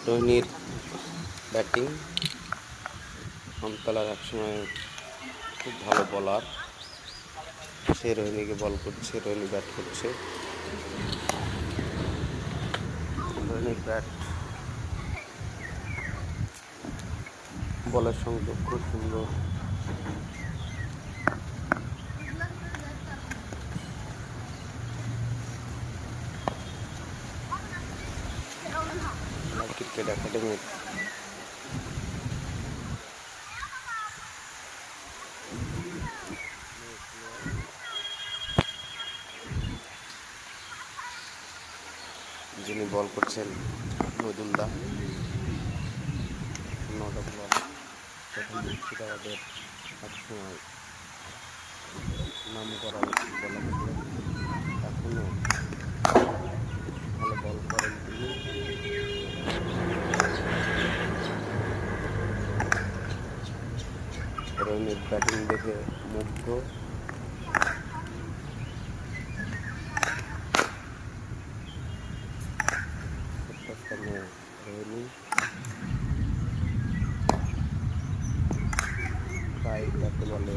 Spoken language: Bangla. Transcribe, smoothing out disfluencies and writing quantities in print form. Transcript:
রোহিণীর ব্যাটিং। আমতলার একসময় খুব ভালো বলার, সে রোহিণীকে বল করছে, রোহিণী ব্যাট করছে। রোহিণীর ব্যাট বলের সংযোগ খুব সুন্দর। ক্রিকেট একাডেমির যিনি বল করছেন মহিদুলদা। 9টা বল প্রথম মুর্শিদাবাদের একসময় নাম করা বলার ছিলেন, এখনও ভালো বল করেন তিনি। রোহিণীর ব্যাটিং দেখে মুগ্ধ। রোহিণী প্রায় ব্যাটে বলে